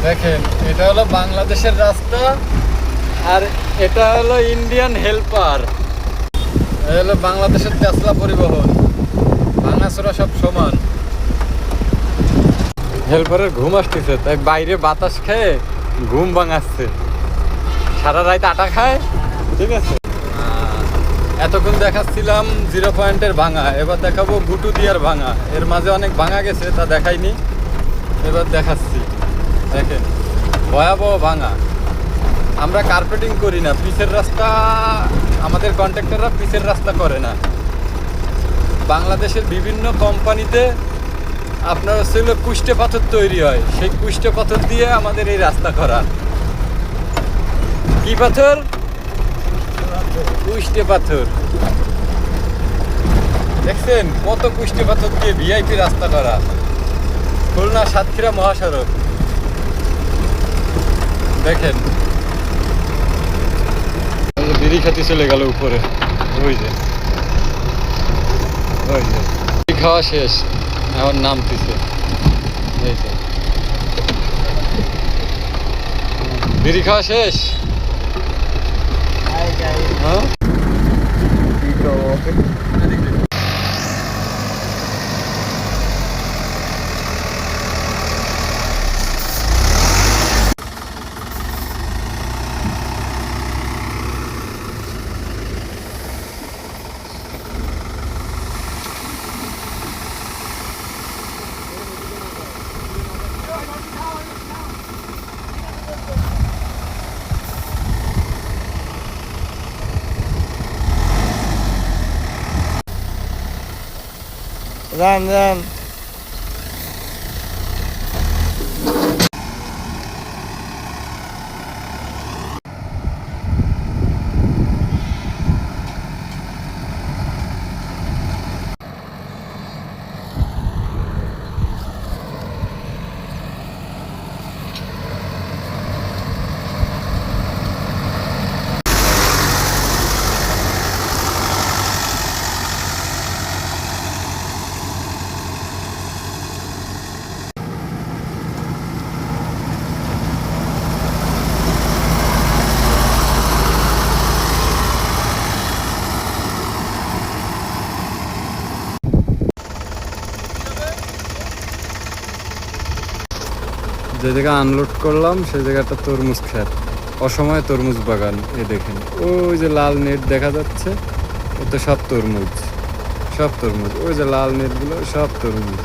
দেখেন, এটা হলো বাংলাদেশের রাস্তা আর এটা হলো ইন্ডিয়ান হেল্পার। এটা হলো বাংলাদেশের তেসলা পরিবহন, ভাঙাচোরা সব সমান। হেল্পারের ঘুম আসতেছে, তাই বাইরে বাতাস খেয়ে ঘুম ভাঙাচ্ছে। সারা রাত আটা খায়, ঠিক আছে। এতক্ষণ দেখাচ্ছিলাম 0 পয়েন্টের ভাঙা, এবার দেখাবো গুটু দিয়ার ভাঙা। এর মাঝে অনেক ভাঙা গেছে, তা দেখাইনি, এবার দেখাচ্ছি। দেখেন, ভয়াবহ ভাঙা। আমরা কার্পেটিং করি না, পিচের রাস্তা, আমাদের কন্ট্রাক্টররা পিচের রাস্তা করে না। বাংলাদেশের বিভিন্ন কোম্পানিতে আপনার হচ্ছে কুষ্টে পাথর তৈরি হয়, সেই কুষ্টে পাথর দিয়ে আমাদের এই রাস্তা করা। কি পাথর? কুষ্টে পাথর। দেখছেন কত কুষ্টে পাথর দিয়ে ভিআইপি রাস্তা করা, খুলনা সাতক্ষীরা মহাসড়ক। দেখেন, বিড়ি খাতি চলে গেল উপরে, ওই যে খাওয়া শেষ, এখন নামতেছে। এই যে বিড়ি খাওয়া শেষ। হ্যাঁ, রান রান। যে জায়গায় আনলোড করলাম সেই জায়গাটা তরমুজ ক্ষেত, অসময়ে তরমুজ বাগান। এই দেখেন, ওই যে লাল নেট দেখা যাচ্ছে, ওতে সব তরমুজ, সব তরমুজ। ওই যে লাল নেটগুলো সব তরমুজ।